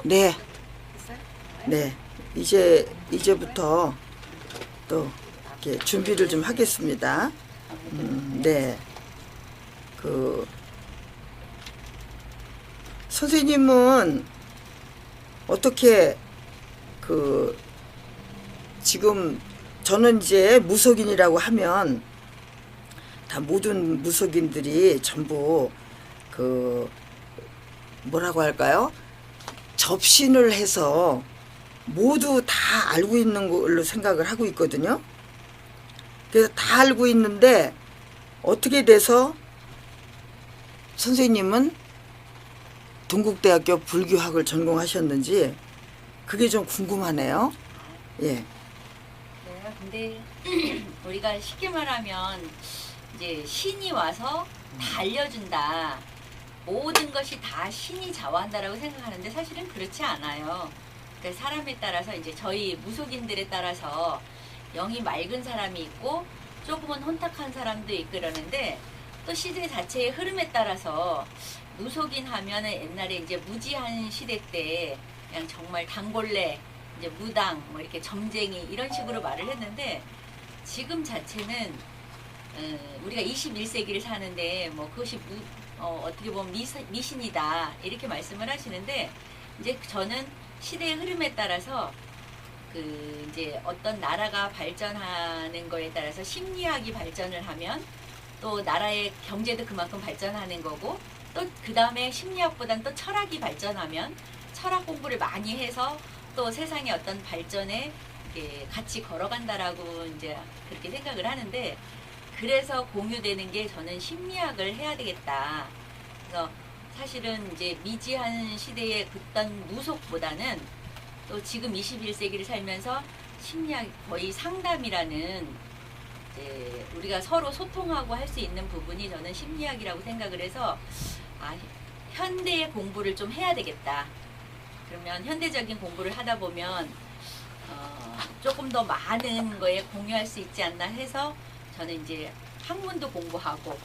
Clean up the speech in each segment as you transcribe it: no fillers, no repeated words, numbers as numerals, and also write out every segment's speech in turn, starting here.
네, 네. 이제부터 또 이렇게 준비를 좀 하겠습니다. 네. 그 선생님은 어떻게 그 지금 저는 이제 무속인이라고 하면 다 모든 무속인들이 전부 그 뭐라고 할까요? 접신을 해서 모두 다 알고 있는 걸로 생각을 하고 있거든요. 그래서 다 알고 있는데 어떻게 돼서 선생님은 동국대학교 불교학을 전공하셨는지 그게 좀 궁금하네요. 예. 네, 근데 우리가 쉽게 말하면 이제 신이 와서 다 알려준다. 모든 것이 다 신이 자화한다라고 생각하는데 사실은 그렇지 않아요. 그러니까 사람에 따라서 이제 저희 무속인들에 따라서 영이 맑은 사람이 있고 조금은 혼탁한 사람도 있고 그러는데 또 시대 자체의 흐름에 따라서 무속인 하면은 옛날에 이제 무지한 시대 때 그냥 정말 단골레 이제 무당 뭐 이렇게 점쟁이 이런 식으로 말을 했는데 지금 자체는 우리가 21세기를 사는데 뭐 그것이 어떻게 보면 미신이다 이렇게 말씀을 하시는데 이제 저는 시대의 흐름에 따라서 그 이제 어떤 나라가 발전하는 거에 따라서 심리학이 발전을 하면 또 나라의 경제도 그만큼 발전하는 거고 또 그 다음에 심리학보다는 또 철학이 발전하면 철학 공부를 많이 해서 또 세상의 어떤 발전에 같이 걸어간다라고 이제 그렇게 생각을 하는데 그래서 공유되는 게 저는 심리학을 해야 되겠다. 그래서 사실은 이제 미지한 시대의 그떤 무속보다는 또 지금 21세기를 살면서 심리학 거의 상담이라는 이제 우리가 서로 소통하고 할 수 있는 부분이 저는 심리학이라고 생각을 해서 현대의 공부를 좀 해야 되겠다. 그러면 현대적인 공부를 하다 보면 조금 더 많은 거에 공유할 수 있지 않나 해서 저는 이제 학문도 공부하고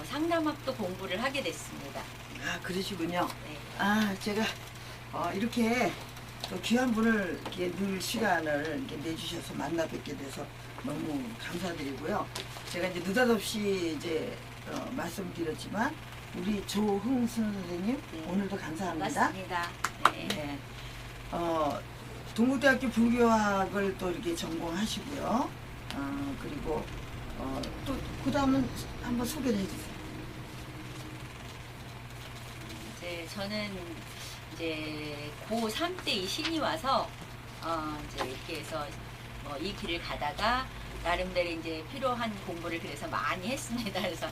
상담학도 공부를 하게 됐습니다. 아, 그러시군요. 네. 제가 이렇게 또 귀한 분을 이렇게 늘 시간을 이렇게 내주셔서 만나 뵙게 돼서 너무 감사드리고요. 제가 이제 느닷없이 이제 말씀드렸지만 우리 조흥순 선생님 네. 오늘도 감사합니다. 반갑습니다. 네. 네. 동국대학교 불교학을 또 이렇게 전공하시고요. 그리고 또 그 다음은 한번 소개를 해주세요. 이제 저는 이제 고3 때 이 신이 와서 이제 이렇게 해서 이 길을 가다가 나름대로 이제 필요한 공부를 그래서 많이 했습니다. 그래서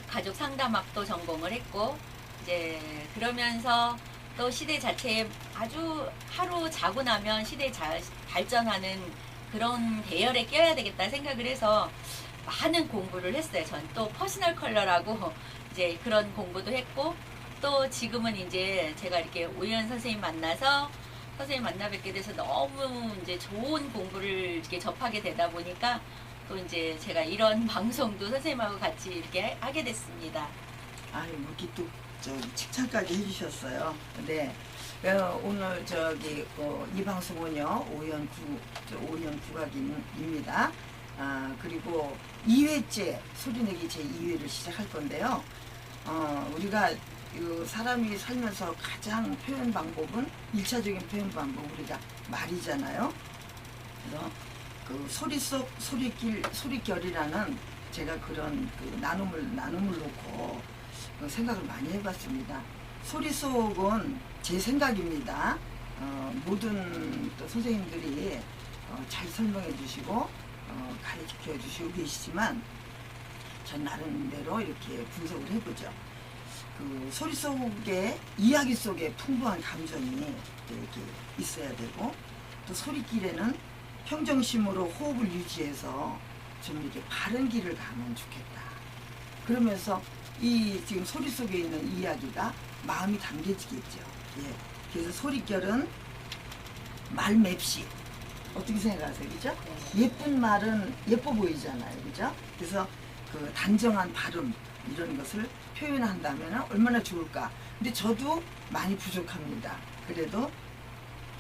가족 상담학도 전공을 했고 이제 그러면서 또 시대 자체에 아주 하루 자고 나면 시대 발전하는 그런 대열에 껴야 되겠다 생각을 해서 많은 공부를 했어요. 전 또 퍼스널 컬러라고 이제 그런 공부도 했고 또 지금은 이제 제가 이렇게 오연 선생님 만나서 선생님 만나 뵙게 돼서 너무 이제 좋은 공부를 이렇게 접하게 되다 보니까 또 이제 제가 이런 방송도 선생님하고 같이 이렇게 하게 됐습니다. 뭐 이렇게 또 칭찬까지 해주셨어요. 네. 오늘 이 방송은요 오연 국악인입니다. 그리고 2회째 소리내기 제 2회를 시작할 건데요. 우리가 사람이 살면서 가장 표현 방법은 1차적인 표현 방법 우리가 말이잖아요. 그래서 그 소리 속 소리결이라는 제가 그런 그 나눔을 놓고 생각을 많이 해봤습니다. 소리 속은 제 생각입니다. 모든 또 선생님들이 잘 설명해 주시고 가르쳐 주시고 계시지만 전 나름대로 이렇게 분석을 해보죠. 그 소리 속에 이야기 속에 풍부한 감정이 이렇게 있어야 되고 또 소리길에는 평정심으로 호흡을 유지해서 좀 이렇게 바른 길을 가면 좋겠다. 그러면서 이 지금 소리 속에 있는 이야기가 마음이 담겨지겠죠. 예. 그래서 소리결은 말 맵시 어떻게 생각하세요, 그죠? 예쁜 말은 예뻐 보이잖아요, 그죠? 그래서 그 단정한 발음 이런 것을 표현한다면 얼마나 좋을까. 근데 저도 많이 부족합니다. 그래도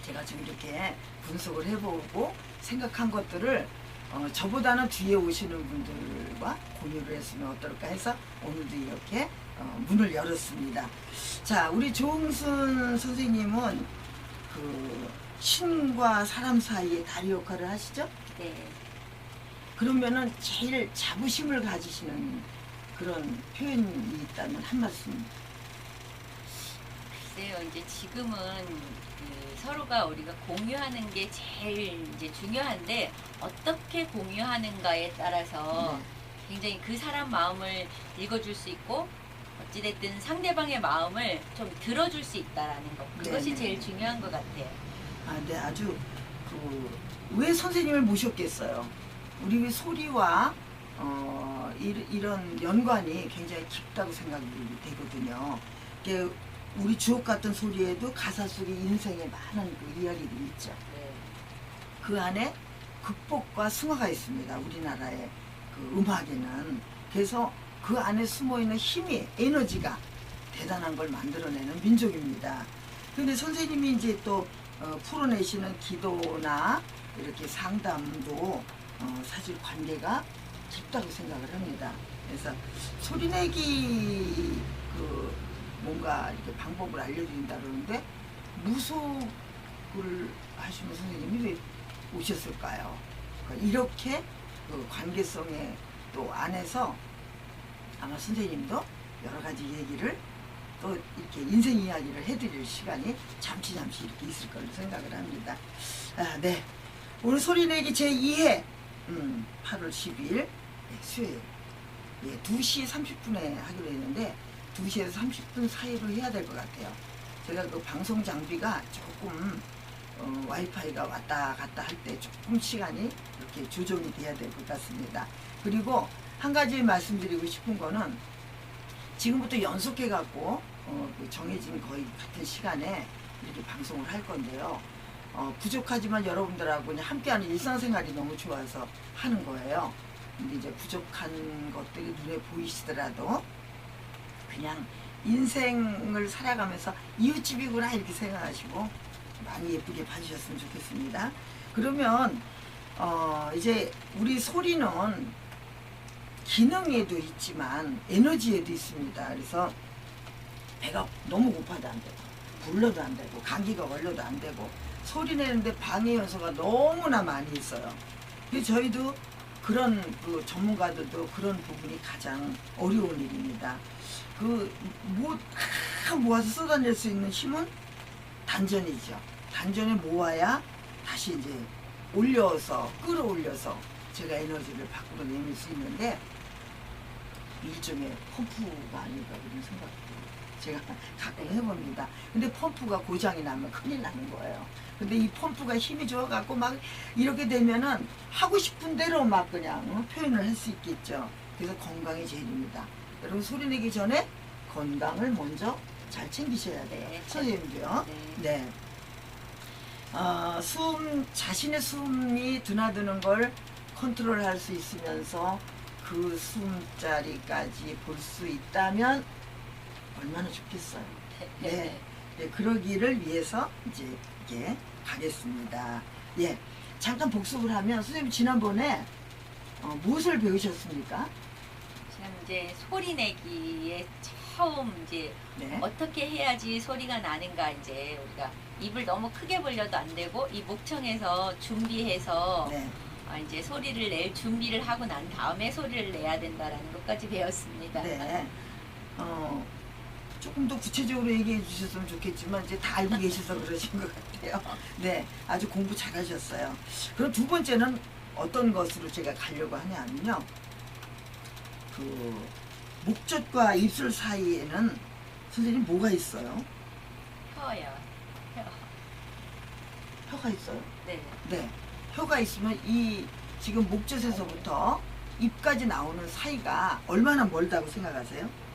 제가 좀 이렇게 분석을 해보고 생각한 것들을 저보다는 뒤에 오시는 분들과 공유를 했으면 어떨까 해서 오늘도 이렇게 문을 열었습니다. 자, 우리 조응순 선생님은 그 신과 사람 사이에 다리 역할을 하시죠? 네. 그러면은 제일 자부심을 가지시는 그런 표현이 있다면 한 말씀. 글쎄요, 이제 지금은 그 서로가 우리가 공유하는 게 제일 이제 중요한데 어떻게 공유하는가에 따라서 네. 굉장히 그 사람 마음을 읽어줄 수 있고 어찌됐든 상대방의 마음을 좀 들어줄 수 있다라는 것 그것이 네네. 제일 중요한 것 같아요. 아, 네, 아주 왜 선생님을 모셨겠어요? 우리 소리와 이런 연관이 굉장히 깊다고 생각이 되거든요. 이게 우리 주옥 같은 소리에도 가사 속에 인생의 많은 그 이야기들이 있죠. 네. 그 안에 극복과 승화가 있습니다. 우리나라의 그 음악에는. 그래서 그 안에 숨어있는 힘이, 에너지가 대단한 걸 만들어내는 민족입니다. 근데 선생님이 이제 또 풀어내시는 기도나 이렇게 상담도 사실 관계가 깊다고 생각을 합니다. 그래서 소리내기 그 뭔가 이렇게 방법을 알려드린다 그러는데 무속을 하시는 선생님이 왜 오셨을까요? 그러니까 이렇게 그 관계성의 또 안에서 아마 선생님도 여러 가지 얘기를 또 이렇게 인생 이야기를 해드릴 시간이 잠시 이렇게 있을 거로 생각을 합니다. 아, 네. 오늘 소리내기 제2회 8월 10일 수요일 2시 30분에 하기로 했는데 2시에서 30분 사이로 해야 될 것 같아요. 제가 그 방송 장비가 조금 와이파이가 왔다 갔다 할 때 조금 시간이 이렇게 조정이 돼야 될 것 같습니다. 그리고 한 가지 말씀드리고 싶은 거는 지금부터 연속해 갖고 정해진 거의 같은 시간에 이렇게 방송을 할 건데요. 부족하지만 여러분들하고 그냥 함께하는 일상생활이 너무 좋아서 하는 거예요. 근데 이제 부족한 것들이 눈에 보이시더라도 그냥 인생을 살아가면서 이웃집이구나 이렇게 생각하시고 많이 예쁘게 봐주셨으면 좋겠습니다. 그러면 이제 우리 소리는 기능에도 있지만 에너지에도 있습니다. 그래서 배가 너무 고파도 안 되고 불러도 안 되고 감기가 걸려도 안 되고 소리 내는데 방해 요소가 너무나 많이 있어요. 그래서 저희도 그런 그 전문가들도 그런 부분이 가장 어려운 일입니다. 모아서 쏟아낼 수 있는 힘은 단전이죠. 단전에 모아야 다시 이제 올려서 끌어올려서 제가 에너지를 밖으로 내밀 수 있는데 일종의 펌프가 아닐까 그런 생각도 제가 가끔 해봅니다. 근데 펌프가 고장이 나면 큰일 나는 거예요. 근데 이 펌프가 힘이 좋아갖고 막 이렇게 되면은 하고 싶은 대로 막 그냥 표현을 할 수 있겠죠. 그래서 건강이 제일입니다. 여러분 소리 내기 전에 건강을 먼저 잘 챙기셔야 돼요. 네. 선생님도요. 네. 자신의 숨이 드나드는 걸 컨트롤할 수 있으면서 그 숨자리까지 볼 수 있다면 얼마나 좋겠어요. 네. 네, 그러기를 위해서 이제 이게 가겠습니다. 예. 잠깐 복습을 하면 선생님 지난번에 무엇을 배우셨습니까? 지금 이제 소리 내기에 처음 이제 네. 어떻게 해야지 소리가 나는가 이제 우리가 입을 너무 크게 벌려도 안 되고 이 목청에서 준비해서 네. 이제 소리를 낼 준비를 하고 난 다음에 소리를 내야 된다라는 것까지 배웠습니다. 네. 조금 더 구체적으로 얘기해 주셨으면 좋겠지만 이제 다 알고 계셔서 그러신 것 같아요. 네, 아주 공부 잘하셨어요. 그럼 두 번째는 어떤 것으로 제가 가려고 하냐면요. 그 목젖과 입술 사이에는 선생님 뭐가 있어요? 혀요. 혀. 혀가 있어요. 네. 네, 혀가 있으면 이 지금 목젖에서부터 입까지 나오는 사이가 얼마나 멀다고 생각하세요?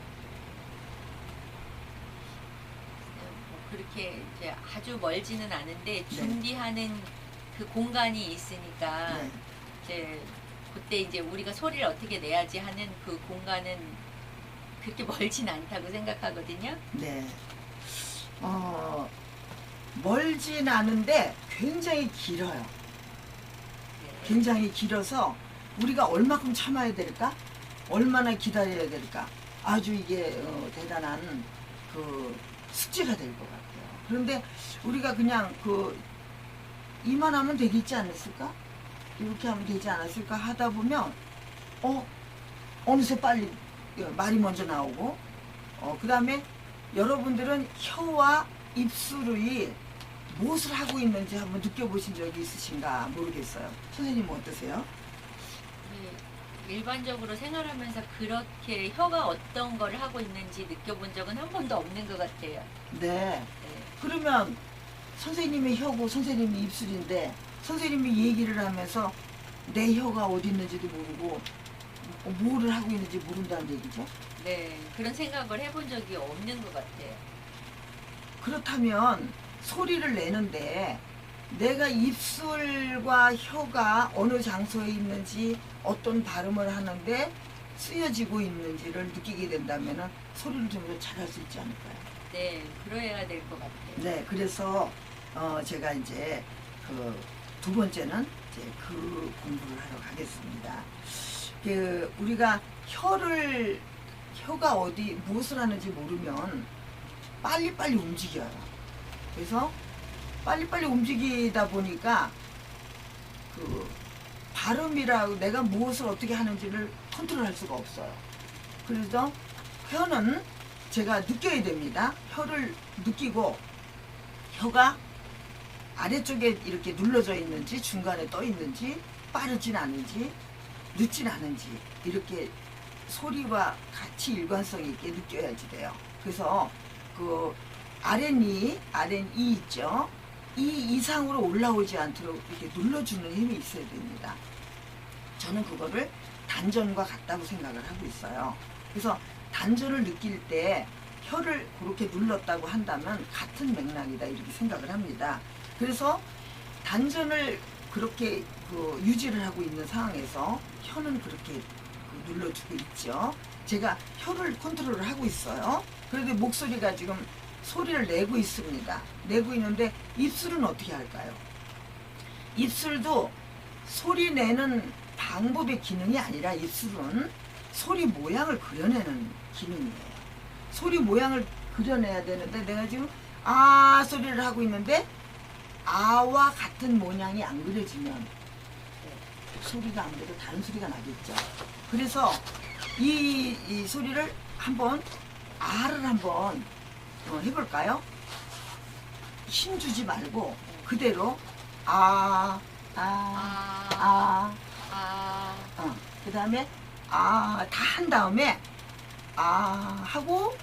그렇게 이제 아주 멀지는 않은데 준비하는 그 공간이 있으니까 네. 이제 그때 이제 우리가 소리를 어떻게 내야지 하는 그 공간은 그렇게 멀진 않다고 생각하거든요. 네. 멀진 않은데 굉장히 길어요. 네. 굉장히 길어서 우리가 얼마큼 참아야 될까? 얼마나 기다려야 될까? 아주 이게 대단한 그 숙제가 될 것 같아요. 그런데 우리가 그냥 이만하면 되겠지 않았을까? 이렇게 하면 되지 않았을까 하다 보면 어느새 빨리 말이 먼저 나오고 그 다음에 여러분들은 혀와 입술이 무엇을 하고 있는지 한번 느껴보신 적이 있으신가 모르겠어요. 선생님은 어떠세요? 네, 일반적으로 생활하면서 그렇게 혀가 어떤 걸 하고 있는지 느껴본 적은 한 번도 없는 것 같아요. 네. 네. 그러면 선생님의 혀고 선생님의 입술인데 선생님이 얘기를 하면서 내 혀가 어디 있는지도 모르고 뭐를 하고 있는지 모른다는 얘기죠. 네, 그런 생각을 해본 적이 없는 것 같아요. 그렇다면 소리를 내는데 내가 입술과 혀가 어느 장소에 있는지 어떤 발음을 하는데 쓰여지고 있는지를 느끼게 된다면 소리를 좀 더 잘할 수 있지 않을까요? 네, 그래야 될 것 같아요. 네, 그래서 제가 이제 두 번째는 이제 그 공부를 하러 가겠습니다. 우리가 혀가 어디 무엇을 하는지 모르면 빨리빨리 움직여요. 그래서 빨리빨리 움직이다 보니까 발음이라고 내가 무엇을 어떻게 하는지를 컨트롤할 수가 없어요. 그래서 혀는 제가 느껴야 됩니다. 혀를 느끼고 혀가 아래쪽에 이렇게 눌러져 있는지 중간에 떠 있는지 빠르진 않은지 늦진 않은지 이렇게 소리와 같이 일관성 있게 느껴야지 돼요. 그래서 아랫니 있죠. 이 이상으로 올라오지 않도록 이렇게 눌러주는 힘이 있어야 됩니다. 저는 그거를 단전과 같다고 생각을 하고 있어요. 그래서 단전을 느낄 때 혀를 그렇게 눌렀다고 한다면 같은 맥락이다 이렇게 생각을 합니다. 그래서 단전을 그렇게 유지를 하고 있는 상황에서 혀는 그렇게 눌러주고 있죠. 제가 혀를 컨트롤을 하고 있어요. 그런데 목소리가 지금 소리를 내고 있습니다. 내고 있는데 입술은 어떻게 할까요? 입술도 소리 내는 방법의 기능이 아니라 입술은 소리 모양을 그려내는 기능이에요. 소리 모양을 그려내야 되는데 내가 지금 아 소리를 하고 있는데 아와 같은 모양이 안 그려지면 소리가 안 돼도 다른 소리가 나겠죠. 그래서 이 소리를 한번 아를 한번 해볼까요? 힘 주지 말고 그대로 그 다음에 다 한 다음에 하고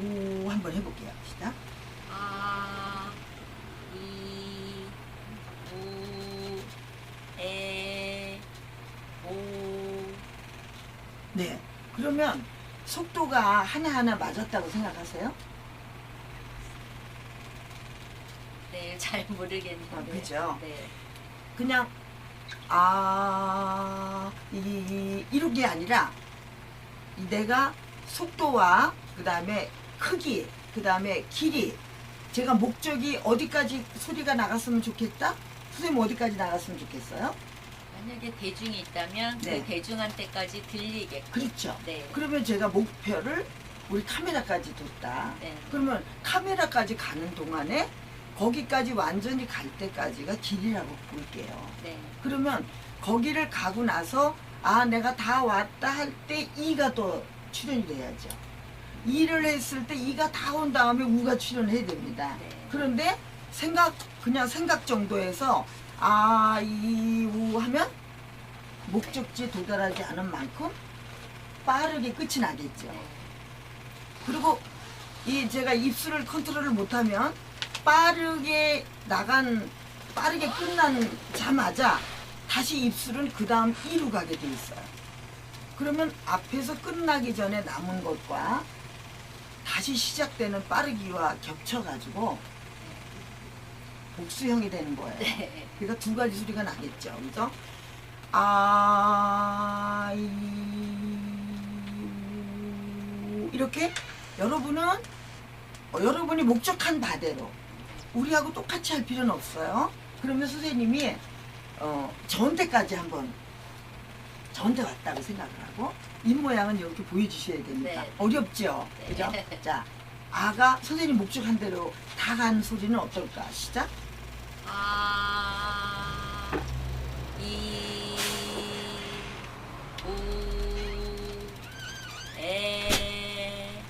우 한번 해볼게요. 시작. 네. 그러면 속도가 하나하나 맞았다고 생각하세요? 네, 잘 모르겠는데. 그죠? 네. 그냥 이렇게 아니라 내가 속도와 그 다음에 크기 그 다음에 길이 제가 목적이 어디까지 소리가 나갔으면 좋겠다? 선생님 어디까지 나갔으면 좋겠어요? 만약에 대중이 있다면 네. 그 대중한테까지 들리게끔. 그렇죠. 네. 그러면 제가 목표를 우리 카메라까지 뒀다. 네. 그러면 카메라까지 가는 동안에 거기까지 완전히 갈 때까지가 길이라고 볼게요. 네. 그러면 거기를 가고 나서 내가 다 왔다 할 때 이가 또 출연이 돼야죠. 이를 했을 때 이가 다 온 다음에 우가 출연해야 됩니다. 네. 그런데 그냥 생각 정도에서 이, 우 하면 목적지에 도달하지 않은 만큼 빠르게 끝이 나겠죠. 네. 그리고 제가 입술을 컨트롤을 못하면 빠르게 끝나자마자 다시 입술은 그 다음 이로 가게 돼 있어요. 그러면 앞에서 끝나기 전에 남은 것과 다시 시작되는 빠르기와 겹쳐가지고 복수형이 되는 거예요. 네. 그러니까 두 가지 소리가 나겠죠. 그래서 이렇게 여러분은 여러분이 목적한 바대로 우리하고 똑같이 할 필요는 없어요. 그러면 선생님이 저한테까지 한번 저한테 왔다고 생각을 하고 입 모양은 이렇게 보여주셔야 되니까 네. 어렵죠? 네. 그죠? 자, 아가 선생님 목적한 대로 다 가는 소리는 어떨까? 시작. 아, 이, 우, 에,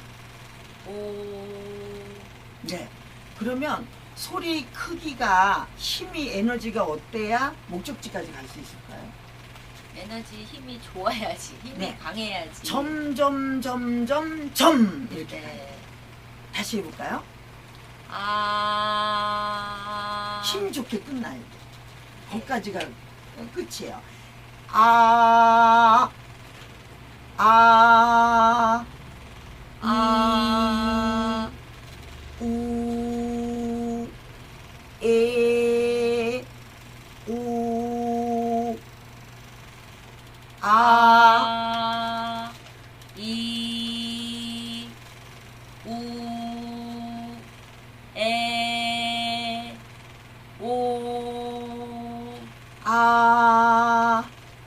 오. 네. 그러면 소리 크기가 힘이 에너지가 어때야 목적지까지 갈 수 있을까요? 에너지 힘이 좋아야지. 힘이 네. 강해야지. 점 이렇게 가요. 네. 다시 해볼까요? 아. 힘 좋게 끝나야 돼. 거기까지가 끝이에요. 아, 아, 아. 우, 에, 오, 아, 아. 이. 우. 에. 오. 아.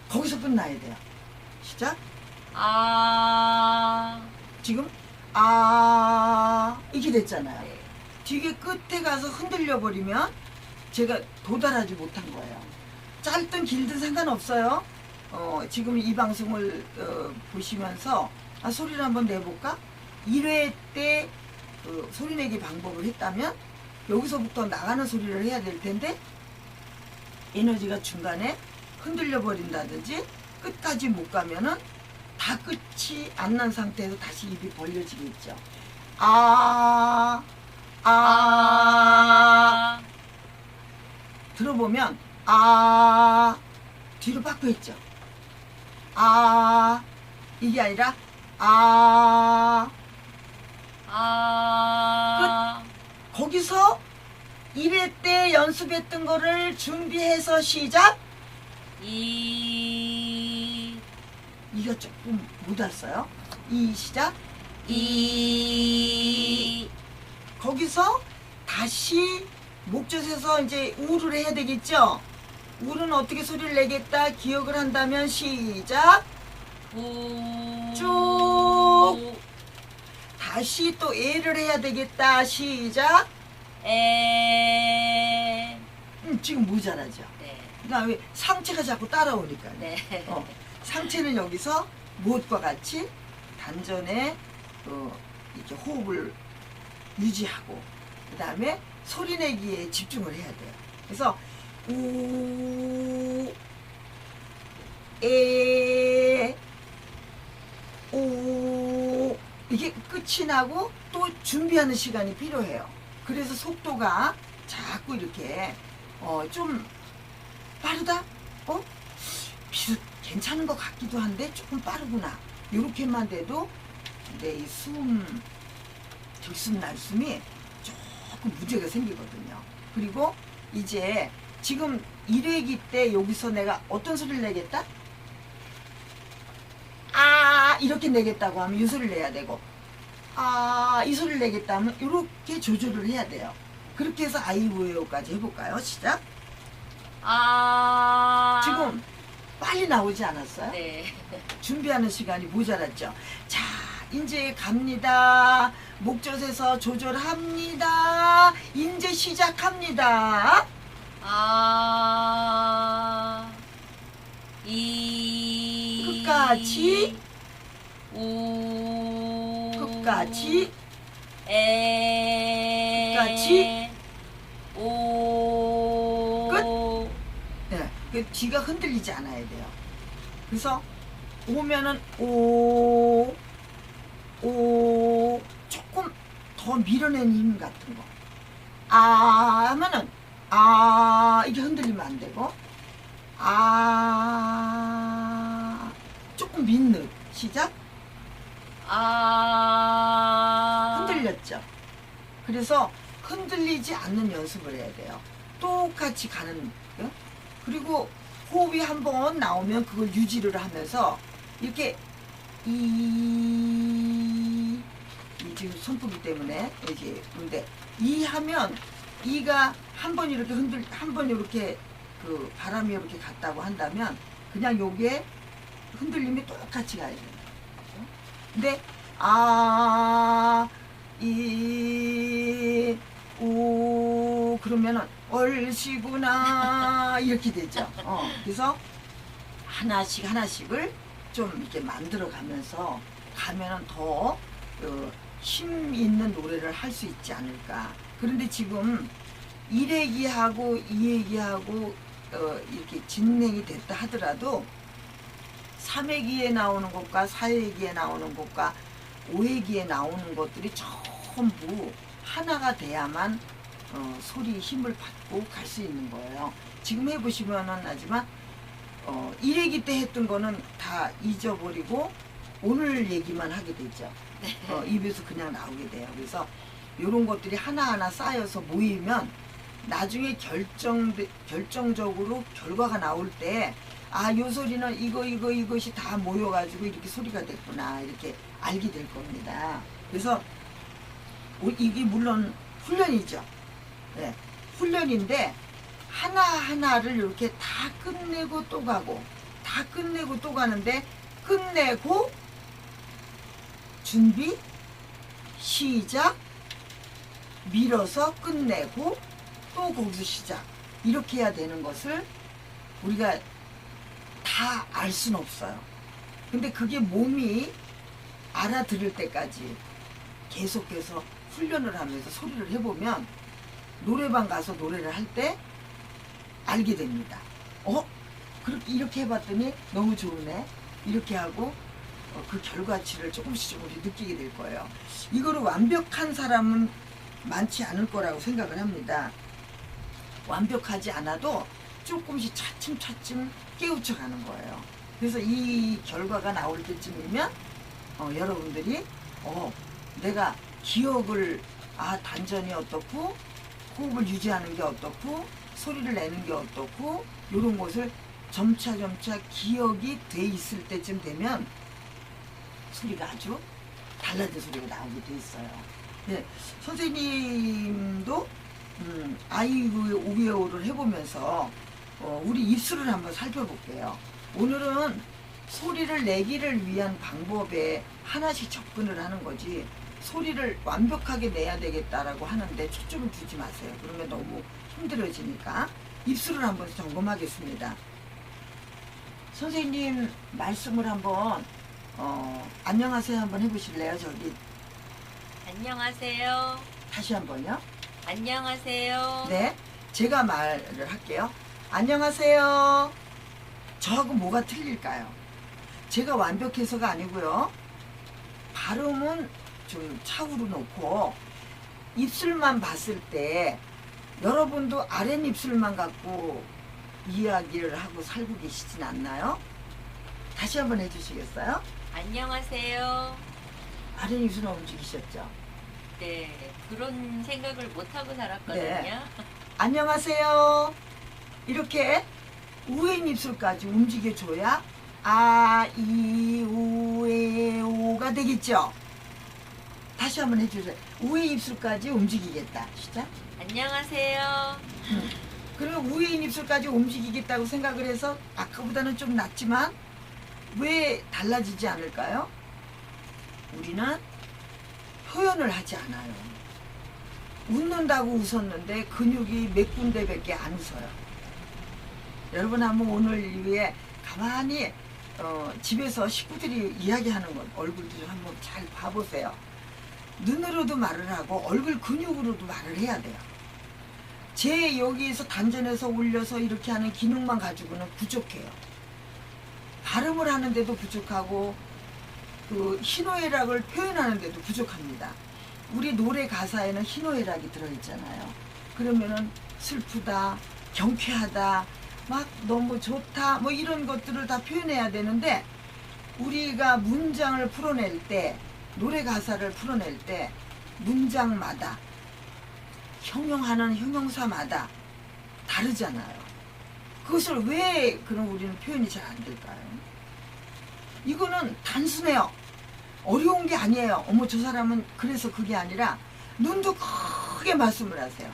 거기서 끝나야 돼요. 시작. 아. 지금 아 이렇게 됐잖아요. 네. 뒤에 끝에 가서 흔들려 버리면 제가 도달하지 못한 거예요. 짧든 길든 상관없어요. 지금 이 방송을 보시면서 소리를 한번 내볼까? 1회 때 소리 내기 방법을 했다면 여기서부터 나가는 소리를 해야 될 텐데 에너지가 중간에 흔들려 버린다든지 끝까지 못 가면은 다 끝이 안 난 상태에서 다시 입이 벌려지겠죠. 아, 아. 들어보면 아 뒤로 바꾸었죠. 아 이게 아니라 아 아. 거기서 1회 때 연습했던 거를 준비해서 시작. 이. 이가 조금 못 왔어요. 이 시작. 이. 거기서 다시 목젖에서 이제 우를 해야 되겠죠. 우는 어떻게 소리를 내겠다 기억을 한다면 시작. 우. 쭉. 다시 또 애를 해야 되겠다 시작. 에. 지금 모자라죠. 네. 그러니까 왜 상체가 자꾸 따라오니까요. 네. 상체는 여기서 무엇과 같이 단전에 이렇게 호흡을 유지하고 그 다음에 소리 내기에 집중을 해야 돼요. 그래서 우, 에, 오 이게 끝이 나고 또 준비하는 시간이 필요해요. 그래서 속도가 자꾸 이렇게 좀 빠르다? 비슷 괜찮은 것 같기도 한데 조금 빠르구나. 이렇게만 돼도 내 이 들숨 날숨이 조금 문제가 생기거든요. 그리고 이제 지금 1회기 때 여기서 내가 어떤 소리를 내겠다? 아 이렇게 내겠다고 하면 이 소리를 내야 되고 아 이 소리를 내겠다 하면 이렇게 조절을 해야 돼요. 그렇게 해서 아이오에오까지 해볼까요? 시작. 아. 지금 빨리 나오지 않았어요? 네. 준비하는 시간이 모자랐죠. 자, 이제 갑니다. 목젖에서 조절합니다. 이제 시작합니다. 아. 이. 끝까지. 우. 끝까지. 에. 끝까지. 오. 끝. 네, 그 뒤가 흔들리지 않아야 돼요. 그래서 오면은 오, 조금 더 밀어내는 힘 같은 거. 아 하면은 이게 흔들리면 안 되고 조금 민느 시작. 흔들렸죠. 그래서 흔들리지 않는 연습을 해야 돼요. 똑같이 가는 거. 그리고 호흡이 한번 나오면 그걸 유지를 하면서 이렇게 이 지금 손프기 때문에 이제 근데 이 하면 이가 한 번 이렇게 한 번 이렇게 그 바람이 이렇게 갔다고 한다면 그냥 요게 흔들림이 똑같이 가야 돼요. 근데 우 그러면은 얼씨구나 이렇게 되죠. 그래서 하나씩 하나씩을 좀 이렇게 만들어 가면서 가면은 더 힘 있는 노래를 할 수 있지 않을까. 그런데 지금 1회기하고 2회기하고 이렇게 진행이 됐다 하더라도 3회기에 나오는 것과 4회기에 나오는 것과 5회기에 나오는 것들이 전부 하나가 돼야만 소리의 힘을 받고 갈 수 있는 거예요. 지금 해보시면은 하지만 1회기 때 했던 거는 다 잊어버리고 오늘 얘기만 하게 되죠. 입에서 그냥 나오게 돼요. 그래서 이런 것들이 하나하나 쌓여서 모이면 나중에 결정적으로 결과가 나올 때 요 소리는 이것이 다 모여가지고 이렇게 소리가 됐구나 이렇게 알게 될 겁니다. 그래서 이게 물론 훈련이죠. 네, 훈련인데 하나하나를 이렇게 다 끝내고 또 가고 다 끝내고 또 가는데 끝내고 준비 시작 밀어서 끝내고 또 거기서 시작 이렇게 해야 되는 것을 우리가 다 알 수는 없어요. 근데 그게 몸이 알아들을 때까지 계속해서 훈련을 하면서 소리를 해보면 노래방 가서 노래를 할 때 알게 됩니다. 그렇게 이렇게 해봤더니 너무 좋으네 이렇게 하고 그 결과치를 조금씩 느끼게 될 거예요. 이거를 완벽한 사람은 많지 않을 거라고 생각을 합니다. 완벽하지 않아도 조금씩 차츰차츰 깨우쳐 가는 거예요. 그래서 이 결과가 나올 때쯤이면 여러분들이 내가 기억을 단전이 어떻고 호흡을 유지하는 게 어떻고 소리를 내는 게 어떻고 이런 것을 점차점차 기억이 돼 있을 때쯤 되면 소리가 아주 달라진 소리가 나오게 돼 있어요. 네, 선생님도 아이유 5개월을 해보면서 우리 입술을 한번 살펴볼게요. 오늘은 소리를 내기를 위한 방법에 하나씩 접근을 하는 거지 소리를 완벽하게 내야 되겠다라고 하는데 초점을 두지 마세요. 그러면 너무 힘들어지니까 입술을 한번 점검하겠습니다. 선생님 말씀을 한번 안녕하세요 한번 해보실래요? 저기 안녕하세요. 다시 한번요. 안녕하세요. 네, 제가 말을 할게요. 안녕하세요. 저하고 뭐가 틀릴까요? 제가 완벽해서가 아니고요. 발음은 좀 차후로 놓고 입술만 봤을 때 여러분도 아랫입술만 갖고 이야기를 하고 살고 계시진 않나요? 다시 한번 해주시겠어요? 안녕하세요. 아랫입술은 움직이셨죠? 네, 그런 생각을 못하고 살았거든요. 네. 안녕하세요. 이렇게 우엔 입술까지 움직여줘야 이, 우, 에, 오가 되겠죠? 다시 한번 해주세요. 우에 입술까지 움직이겠다. 시작. 안녕하세요. 그러면 우에 입술까지 움직이겠다고 생각을 해서 아까보다는 좀 낫지만 왜 달라지지 않을까요? 우리는 표현을 하지 않아요. 웃는다고 웃었는데 근육이 몇 군데밖에 안 웃어요. 여러분 한번 오늘 위에 가만히 집에서 식구들이 이야기하는 것 얼굴도 좀 한번 잘 봐보세요. 눈으로도 말을 하고 얼굴 근육으로도 말을 해야 돼요. 제 여기에서 단전에서 올려서 이렇게 하는 기능만 가지고는 부족해요. 발음을 하는데도 부족하고 그 희노애락을 표현하는데도 부족합니다. 우리 노래 가사에는 희노애락이 들어있잖아요. 그러면은 슬프다, 경쾌하다, 막 너무 좋다 뭐 이런 것들을 다 표현해야 되는데 우리가 문장을 풀어낼 때 노래 가사를 풀어낼 때 문장마다 형용하는 형용사마다 다르잖아요. 그것을 왜 그럼 우리는 표현이 잘 안 될까요? 이거는 단순해요. 어려운 게 아니에요. 어머 저 사람은 그래서 그게 아니라 눈도 크게 말씀을 하세요.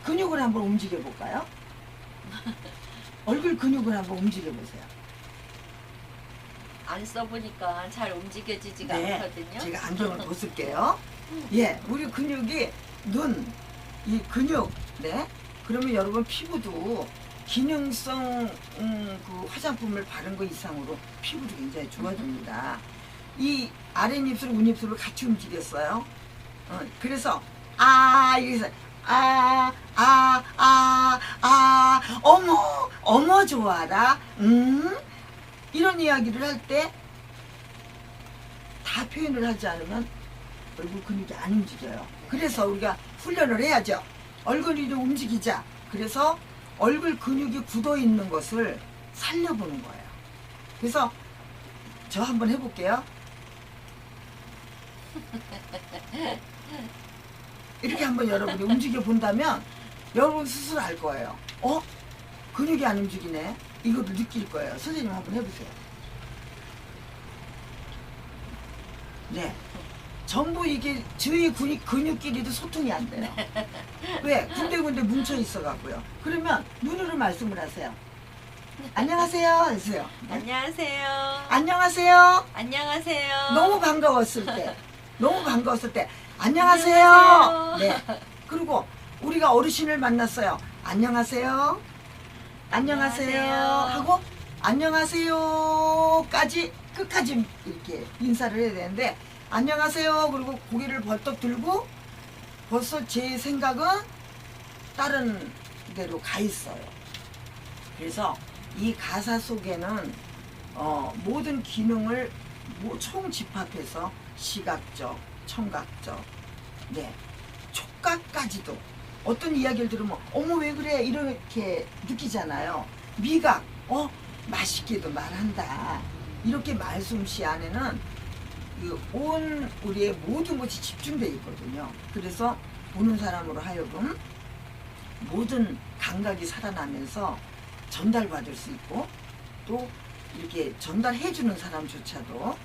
근육을 한번 움직여 볼까요? 얼굴 근육을 한번 움직여 보세요. 안 써보니까 잘 움직여지지가 네, 않거든요. 제가 안경을 벗을게요. 예, 우리 근육이 눈, 이 근육, 네. 그러면 여러분 피부도 기능성 그 화장품을 바른 거 이상으로 피부도 굉장히 좋아집니다. 이 아랫입술, 윗입술을 같이 움직였어요. 그래서 이래서 어머 좋아라. 이런 이야기를 할 때 다 표현을 하지 않으면 얼굴 근육이 안 움직여요. 그래서 우리가 훈련을 해야죠. 얼굴이 좀 움직이자. 그래서 얼굴 근육이 굳어 있는 것을 살려보는 거예요. 그래서 저 한번 해볼게요. 이렇게 한번 여러분이 움직여 본다면 여러분 스스로 알 거예요. 근육이 안 움직이네. 이거를 느낄 거예요. 선생님 한번 해보세요. 네. 전부 이게 저희 근육끼리도 소통이 안 돼요. 왜? 군데군데 뭉쳐 있어갖고요. 그러면 눈으로 말씀을 하세요. 안녕하세요 하세요. 네? 안녕하세요. 안녕하세요. 안녕하세요. 너무 반가웠을 때 안녕하세요. 안녕하세요. 네. 그리고 우리가 어르신을 만났어요. 안녕하세요. 안녕하세요. 안녕하세요. 하고 안녕하세요까지 끝까지 이렇게 인사를 해야 되는데 안녕하세요. 그리고 고개를 벌떡 들고 벌써 제 생각은 다른 데로 가 있어요. 그래서 이 가사 속에는 모든 기능을 총 집합해서 시각적, 청각적, 네, 촉각까지도 어떤 이야기를 들으면 어머 왜 그래 이렇게 느끼잖아요. 미각, 맛있게도 말한다. 이렇게 말솜씨 안에는 온 우리의 모든 것이 집중되어 있거든요. 그래서 보는 사람으로 하여금 모든 감각이 살아나면서 전달받을 수 있고 또 이렇게 전달해주는 사람조차도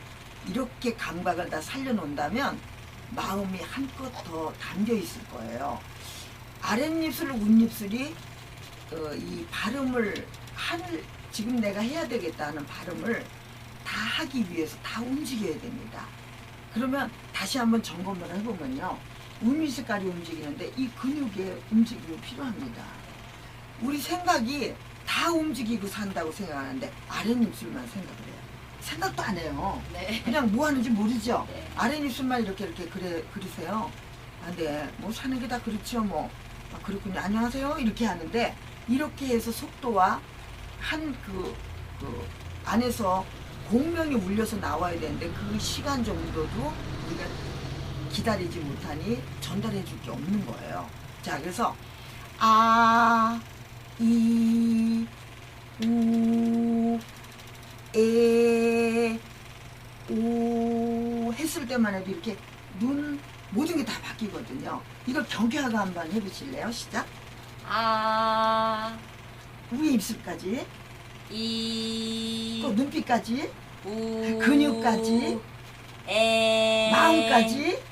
이렇게 감각을 다 살려놓는다면 마음이 한껏 더 담겨 있을 거예요. 아랫입술, 윗입술이 이 발음을 지금 내가 해야 되겠다 하는 발음을 다 하기 위해서 다 움직여야 됩니다. 그러면 다시 한번 점검을 해보면요. 윗입술까지 움직이는데 이 근육의 움직임이 필요합니다. 우리 생각이 다 움직이고 산다고 생각하는데 아랫입술만 생각을 해요. 생각도 안 해요. 네. 그냥 뭐 하는지 모르죠. 네. 아랫입술만 이렇게 그러세요. 네, 뭐 사는 게 다 그렇죠. 뭐 그렇군요. 안녕하세요. 이렇게 하는데 이렇게 해서 속도와 그 안에서 공명이 울려서 나와야 되는데 그 시간 정도도 우리가 기다리지 못하니 전달해 줄 게 없는 거예요. 자, 그래서 이, 우, 에, 오 했을 때만 해도 이렇게 모든 게 다 바뀌거든요. 이걸 경쾌하게 한번 해보실래요? 시작. 위에 입술까지, 또 눈빛까지, 근육까지, 마음까지,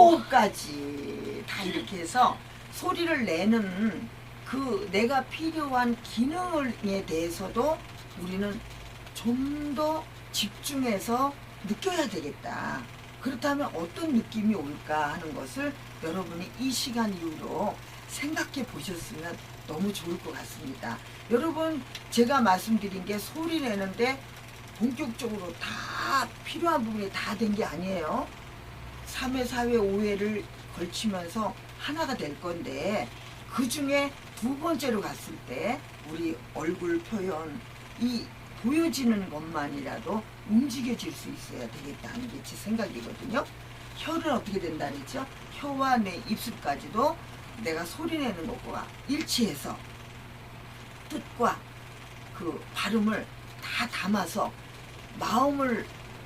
호흡까지 다 이렇게 해서 소리를 내는 그 내가 필요한 기능에 대해서도 우리는 좀 더 집중해서 느껴야 되겠다. 그렇다면 어떤 느낌이 올까 하는 것을 여러분이 이 시간 이후로 생각해 보셨으면 너무 좋을 것 같습니다. 여러분 제가 말씀드린 게 소리 내는데 본격적으로 다 필요한 부분이 다 된 게 아니에요. 3회, 4회, 5회를 걸치면서 하나가 될 건데 그 중에 두 번째로 갔을 때 우리 얼굴 표현 이 보여지는 것만이라도 움직여질 수 있어야 되겠다는 게 제 생각이거든요. 혀는 어떻게 된다 그랬죠? 혀와 내 입술까지도 내가 소리 내는 것과 일치해서 뜻과 그 발음을 다 담아서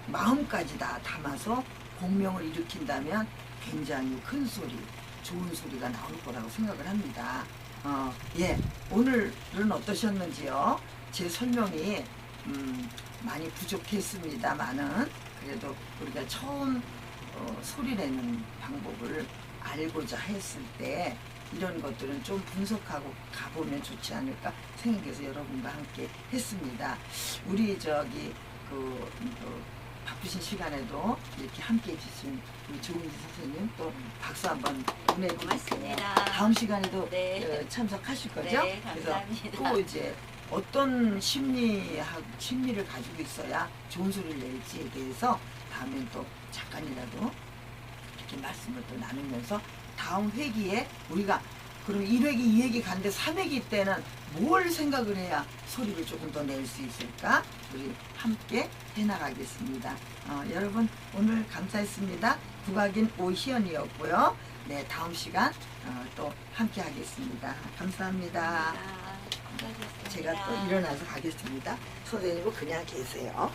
마음까지 다 담아서 공명을 일으킨다면 굉장히 큰 소리, 좋은 소리가 나올 거라고 생각을 합니다. 예, 오늘은 어떠셨는지요? 제 설명이 많이 부족했습니다만은 그래도 우리가 처음 소리 내는 방법을 알고자 했을 때 이런 것들은 좀 분석하고 가보면 좋지 않을까 생각해서 여러분과 함께 했습니다. 우리 바쁘신 시간에도 이렇게 함께 해주신 우리 조은지 선생님 또 박수 한번 보내드릴게요. 고맙습니다. 다음 시간에도 네. 참석하실 거죠? 네, 감사합니다. 그래서 또 이제 어떤 심리를 가지고 있어야 좋은 소리를 낼지에 대해서 다음엔 또 잠깐이라도 이렇게 말씀을 또 나누면서 다음 회기에 우리가 그럼 1회기, 2회기 갔는데 3회기 때는 뭘 생각을 해야 소리를 조금 더 낼 수 있을까? 우리 함께 해나가겠습니다. 여러분 오늘 감사했습니다. 국악인 오희연이었고요. 네, 다음 시간 또 함께 하겠습니다. 감사합니다. 수고하셨습니다. 제가 또 일어나서 가겠습니다. 선생님은 그냥 계세요.